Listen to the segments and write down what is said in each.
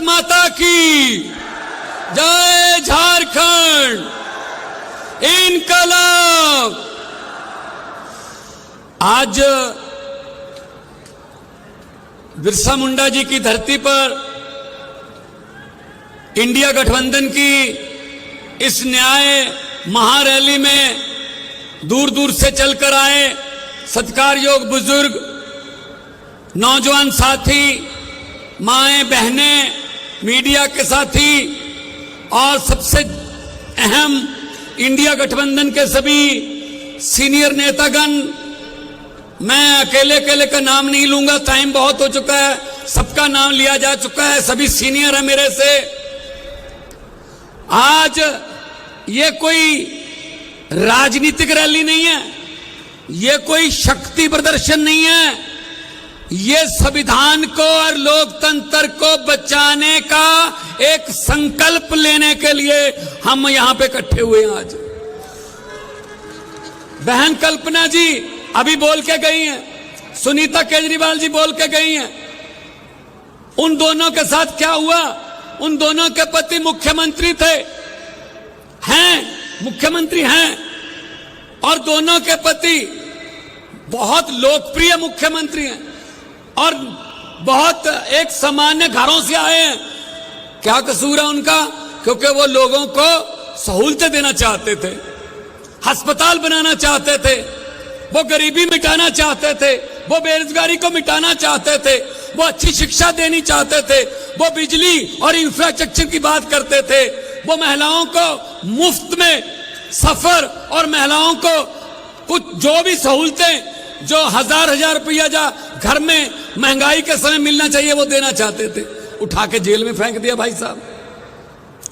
माता की जय, झारखंड इनकलाब। आज बिरसा मुंडा जी की धरती पर इंडिया गठबंधन की इस न्याय महारैली में दूर दूर से चलकर आए सत्कारयोग बुजुर्ग, नौजवान साथी, माएं बहनें, मीडिया के साथी और सबसे अहम इंडिया गठबंधन के सभी सीनियर नेतागण। मैं अकेले का नाम नहीं लूंगा, टाइम बहुत हो चुका है, सबका नाम लिया जा चुका है, सभी सीनियर है मेरे से। आज ये कोई राजनीतिक रैली नहीं है, ये कोई शक्ति प्रदर्शन नहीं है, ये संविधान को और लोकतंत्र को बचाने का एक संकल्प लेने के लिए हम यहां पे इकट्ठे हुए हैं। आज बहन कल्पना जी अभी बोल के गई हैं, सुनीता केजरीवाल जी बोल के गई हैं। उन दोनों के साथ क्या हुआ? उन दोनों के पति मुख्यमंत्री थे, मुख्यमंत्री हैं, और दोनों के पति बहुत लोकप्रिय मुख्यमंत्री हैं और बहुत एक सामान्य घरों से आए हैं। क्या कसूर है उनका? क्योंकि वो लोगों को सहूलतें देना चाहते थे, अस्पताल बनाना चाहते थे, वो गरीबी मिटाना चाहते थे, वो बेरोजगारी को मिटाना चाहते थे, वो अच्छी शिक्षा देनी चाहते थे, वो बिजली और इंफ्रास्ट्रक्चर की बात करते थे, वो महिलाओं को मुफ्त में सफर और महिलाओं को कुछ जो भी सहूलतें जो हजार रुपया जा घर में महंगाई के समय मिलना चाहिए वो देना चाहते थे। उठा के जेल में फेंक दिया भाई साहब।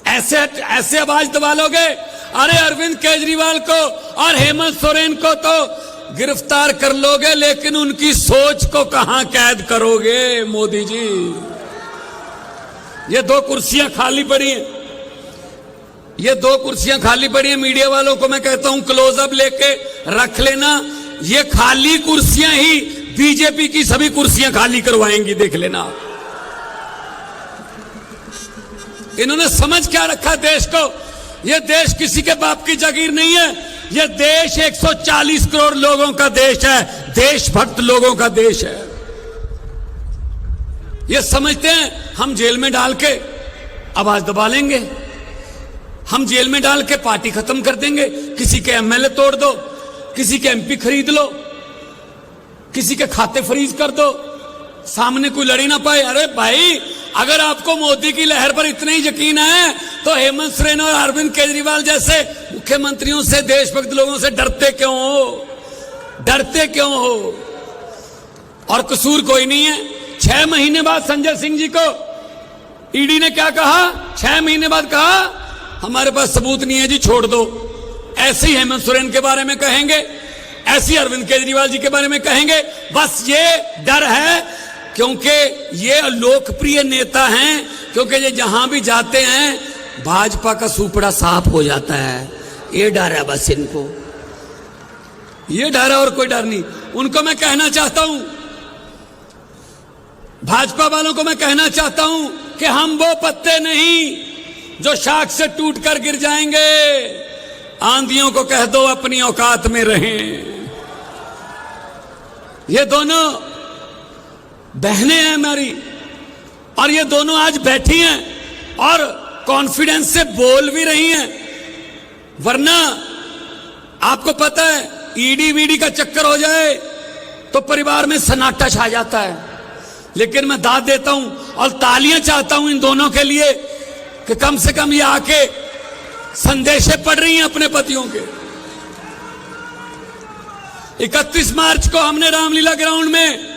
ऐसे आवाज दबा लोगे? अरे अरविंद केजरीवाल को और हेमंत सोरेन को तो गिरफ्तार कर लोगे, लेकिन उनकी सोच को कहां कैद करोगे मोदी जी? ये दो कुर्सियां खाली पड़ी हैं, ये दो कुर्सियां खाली पड़ी हैं। मीडिया वालों को मैं कहता हूं क्लोजअप लेके रख लेना, ये खाली कुर्सियां ही बीजेपी की सभी कुर्सियां खाली करवाएंगी, देख लेना। इन्होंने समझ क्या रखा देश को? ये देश किसी के बाप की जागीर नहीं है, ये देश 140 करोड़ लोगों का देश है, देशभक्त लोगों का देश है। ये समझते हैं हम जेल में डाल के आवाज दबा लेंगे, हम जेल में डाल के पार्टी खत्म कर देंगे, किसी के एमएलए तोड़ दो, किसी के एमपी खरीद लो, किसी के खाते फ्रीज कर दो, सामने कोई लड़ी ना पाए। अरे भाई, अगर आपको मोदी की लहर पर इतना ही यकीन है तो हेमंत सोरेन और अरविंद केजरीवाल जैसे मुख्यमंत्रियों से, देशभक्त लोगों से डरते क्यों हो? डरते क्यों हो? और कसूर कोई नहीं है। 6 महीने बाद संजय सिंह जी को ईडी ने क्या कहा? 6 महीने बाद कहा हमारे पास सबूत नहीं है जी, छोड़ दो। ऐसे ही हेमंत सोरेन के बारे में कहेंगे, ऐसे ही अरविंद केजरीवाल जी के बारे में कहेंगे। बस ये डर है क्योंकि ये लोकप्रिय नेता हैं, क्योंकि ये जहां भी जाते हैं भाजपा का सुपड़ा साफ हो जाता है। ये डर है बस इनको, ये डर है और कोई डर नहीं। उनको मैं कहना चाहता हूं, भाजपा वालों को मैं कहना चाहता हूं कि हम वो पत्ते नहीं जो शाख से टूटकर गिर जाएंगे। आंधियों को कह दो अपनी औकात में रहें। ये दोनों बहनें हैं हमारी, और ये दोनों आज बैठी हैं और कॉन्फिडेंस से बोल भी रही हैं। वरना आपको पता है ईडी वीडी का चक्कर हो जाए तो परिवार में सन्नाटा छा जाता है। लेकिन मैं दाद देता हूं और तालियां चाहता हूं इन दोनों के लिए कि कम से कम ये आके संदेशे पढ़ रही हैं अपने पतियों के। 31 मार्च को हमने रामलीला ग्राउंड में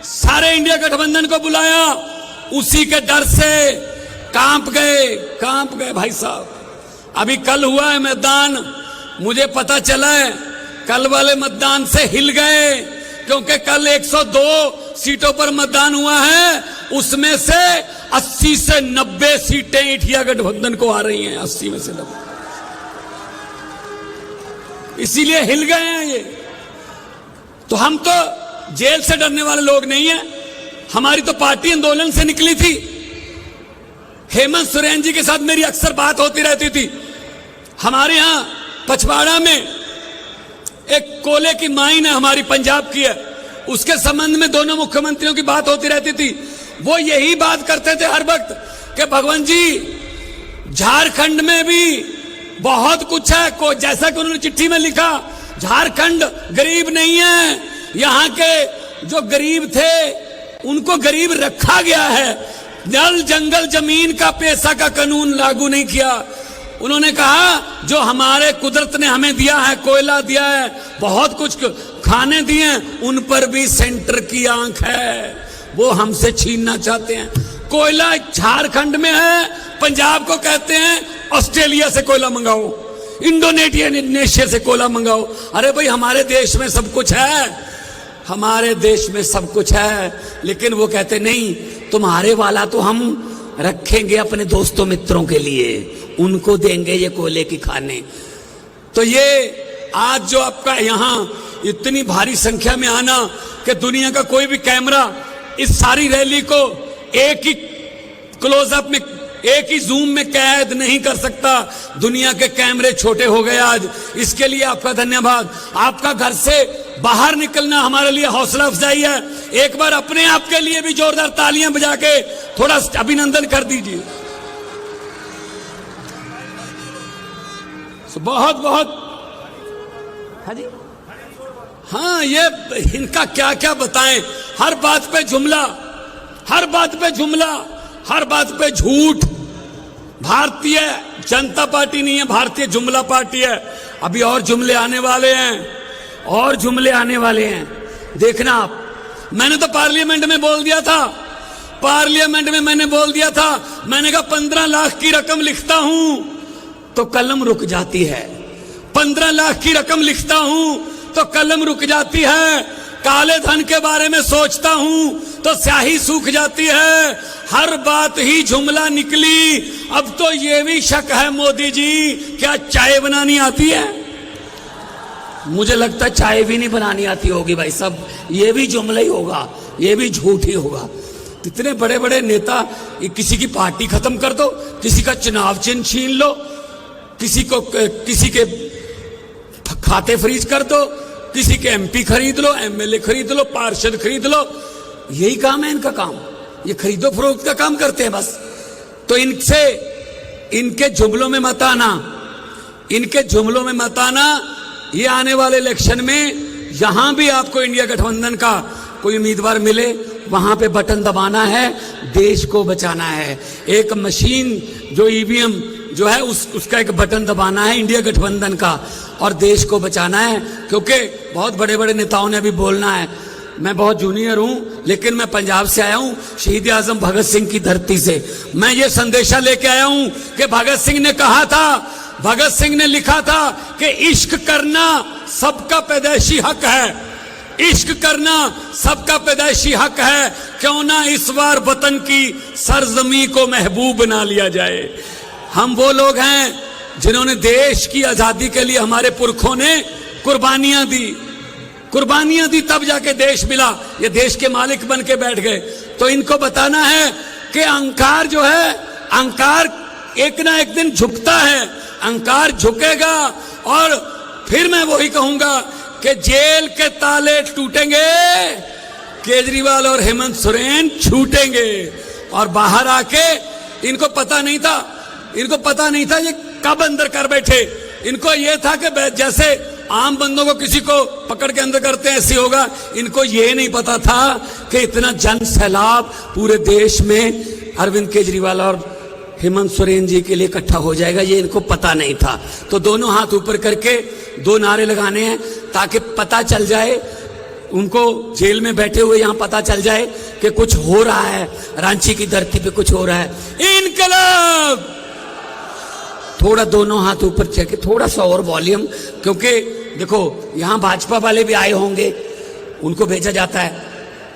सारे इंडिया गठबंधन को बुलाया, उसी के डर से कांप गए भाई साहब। अभी कल हुआ है मतदान, मुझे पता चला है कल वाले मतदान से हिल गए, क्योंकि कल 102 सीटों पर मतदान हुआ है, उसमें से 80 से 90 सीटें इंडिया गठबंधन को आ रही हैं। 80 में से 90, इसीलिए हिल गए हैं ये। तो हम तो जेल से डरने वाले लोग नहीं हैं, हमारी तो पार्टी आंदोलन से निकली थी। हेमंत सोरेन जी के साथ मेरी अक्सर बात होती रहती थी। हमारे यहां पचवाड़ा में एक कोयले की माइन है, हमारी पंजाब की है, उसके संबंध में दोनों मुख्यमंत्रियों की बात होती रहती थी। वो यही बात करते थे हर वक्त कि भगवान जी झारखंड में भी बहुत कुछ है, को जैसा कि उन्होंने चिट्ठी में लिखा, झारखंड गरीब नहीं है, यहाँ के जो गरीब थे उनको गरीब रखा गया है, जल जंगल जमीन का पैसा का कानून लागू नहीं किया। उन्होंने कहा जो हमारे कुदरत ने हमें दिया है, कोयला दिया है, बहुत कुछ खाने दिए हैं, उन पर भी सेंटर की आंख है, वो हमसे छीनना चाहते हैं। कोयला झारखंड में है, पंजाब को कहते हैं ऑस्ट्रेलिया से कोयला मंगाओ, इंडोनेशिया से कोयला मंगाओ। अरे भाई हमारे देश में सब कुछ है, हमारे देश में सब कुछ है, लेकिन वो कहते नहीं, तुम्हारे वाला तो हम रखेंगे अपने दोस्तों मित्रों के लिए, उनको देंगे ये कोयले की खाने। तो ये आज जो आपका यहां इतनी भारी संख्या में आना कि दुनिया का कोई भी कैमरा इस सारी रैली को एक ही क्लोजअप में, एक ही जूम में कैद नहीं कर सकता। दुनिया के कैमरे छोटे हो गए आज, इसके लिए आपका धन्यवाद। आपका घर से बाहर निकलना हमारे लिए हौसला अफजाई है। एक बार अपने आप के लिए भी जोरदार तालियां बजा के थोड़ा अभिनंदन कर दीजिए। बहुत बहुत हाँ जी, हाँ, ये इनका क्या क्या बताएं, हर बात पे जुमला, हर बात पे जुमला, हर बात पे झूठ। भारतीय जनता पार्टी नहीं है, भारतीय जुमला पार्टी है। अभी और जुमले आने वाले हैं, और जुमले आने वाले हैं, देखना आप। मैंने तो पार्लियामेंट में बोल दिया था, पार्लियामेंट में मैंने बोल दिया था, मैंने कहा 15 लाख की रकम लिखता हूं तो कलम रुक जाती है, 15 लाख की रकम लिखता हूं तो कलम रुक जाती है, काले धन के बारे में सोचता हूं तो स्याही सूख जाती है, हर बात ही जुमला निकली। अब तो ये भी शक है मोदी जी, क्या चाय बनानी आती है? मुझे लगता है चाय भी नहीं बनानी आती होगी भाई सब, ये भी जुमला ही होगा, ये भी झूठ ही होगा। इतने बड़े बड़े नेता, किसी की पार्टी खत्म कर दो, किसी का चुनाव चिन्ह छीन लो, किसी के खाते फ्रीज कर दो, किसी के एमपी खरीद लो, एमएलए खरीद लो, पार्षद खरीद लो, यही काम है इनका काम, ये खरीदो फरोख्त का काम करते हैं बस। तो इनसे, इनके जुमलों में मत आना, इनके जुमलों में मत आना। ये आने वाले इलेक्शन में यहां भी आपको इंडिया गठबंधन का कोई उम्मीदवार मिले, वहां पे बटन दबाना है, देश को बचाना है। एक मशीन जो ईवीएम जो है उसका एक बटन दबाना है इंडिया गठबंधन का, और देश को बचाना है। क्योंकि बहुत बड़े बड़े नेताओं ने अभी बोलना है, मैं बहुत जूनियर हूं लेकिन मैं पंजाब से आया हूं, शहीद आजम भगत सिंह की धरती से। मैं ये संदेशा लेके आया हूं कि भगत सिंह ने कहा था, भगत सिंह ने लिखा था कि इश्क करना सबका पैदाइशी हक है, इश्क करना सबका पैदाइशी हक है, क्यों ना इस बार वतन की सरजमी को महबूब बना लिया जाए। हम वो लोग हैं जिन्होंने देश की आजादी के लिए, हमारे पुरखों ने कुर्बानियां दी, कुर्बानियां दी, तब जाके देश मिला। ये देश के मालिक बन के बैठ गए। तो इनको बताना है कि अहंकार जो है, अहंकार एक ना एक दिन झुकता है, अहंकार झुकेगा। और फिर मैं वही कहूंगा कि जेल के ताले टूटेंगे, केजरीवाल और हेमंत सोरेन छूटेंगे। और बाहर आके, इनको पता नहीं था, इनको पता नहीं था ये कब अंदर कर बैठे। इनको ये था कि जैसे आम बंदों को किसी को पकड़ के अंदर करते हैं ऐसे होगा, इनको ये नहीं पता था कि इतना जन सैलाब पूरे देश में अरविंद केजरीवाल और हेमंत सोरेन जी के लिए इकट्ठा हो जाएगा, ये इनको पता नहीं था। तो दोनों हाथ ऊपर करके 2 नारे लगाने हैं ताकि पता चल जाए उनको, जेल में बैठे हुए यहां पता चल जाए कि कुछ हो रहा है, रांची की धरती पे कुछ हो रहा है। इनकलाब, थोड़ा दोनों हाथ ऊपर चेक, थोड़ा सा और वॉल्यूम, क्योंकि देखो यहां भाजपा वाले भी आए होंगे, उनको भेजा जाता है,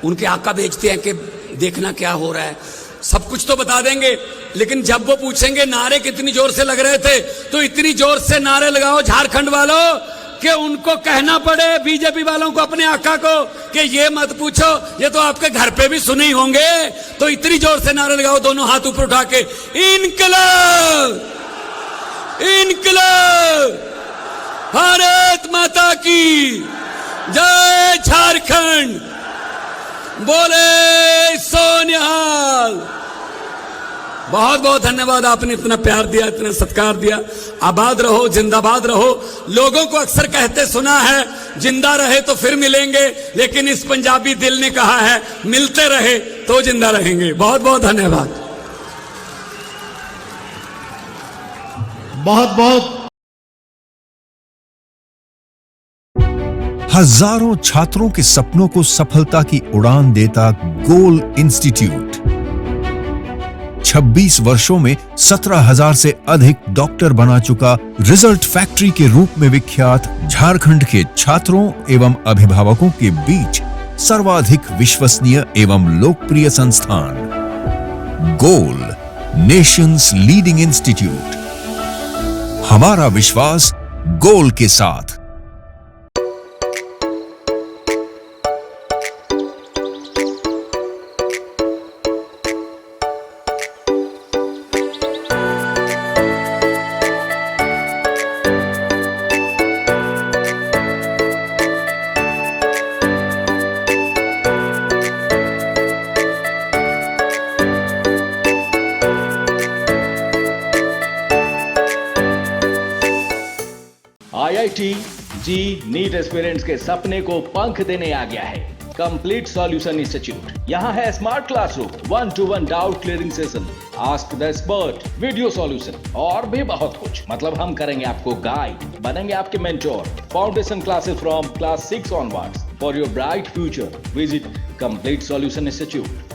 उनके आका भेजते हैं कि देखना क्या हो रहा है। सब कुछ तो बता देंगे, लेकिन जब वो पूछेंगे नारे कितनी जोर से लग रहे थे, तो इतनी जोर से नारे लगाओ झारखंड वालों कि उनको कहना पड़े बीजेपी वालों को, अपने आका को, कि ये मत पूछो, ये तो आपके घर पे भी सुने ही होंगे, तो इतनी जोर से नारा लगाओ दोनों हाथ ऊपर उठा के, इनकलाब, इनकलाब, भारत माता की जय, झारखंड बोले सोनिहाल। बहुत बहुत धन्यवाद, आपने इतना प्यार दिया, इतना सत्कार दिया। आबाद रहो, जिंदाबाद रहो। लोगों को अक्सर कहते सुना है, जिंदा रहे तो फिर मिलेंगे, लेकिन इस पंजाबी दिल ने कहा है, मिलते रहे तो जिंदा रहेंगे। बहुत बहुत धन्यवाद। बहुत बहुत हजारों छात्रों के सपनों को सफलता की उड़ान देता गोल इंस्टीट्यूट 26 वर्षों में 17,000 से अधिक डॉक्टर बना चुका, रिजल्ट फैक्ट्री के रूप में विख्यात, झारखंड के छात्रों एवं अभिभावकों के बीच सर्वाधिक विश्वसनीय एवं लोकप्रिय संस्थान गोल, नेशंस लीडिंग इंस्टीट्यूट। हमारा विश्वास गोल के साथ। IIT जी नीट एस्पिरेंट्स के सपने को पंख देने आ गया है कंप्लीट सॉल्यूशन इंस्टीट्यूट। यहाँ है smart classroom, 1-to-1 doubt clearing session, ask the expert, video solution और भी बहुत कुछ। मतलब हम करेंगे आपको गाइड, बनेंगे आपके mentor. Foundation classes from class 6 onwards for your bright future. Visit complete solution institute.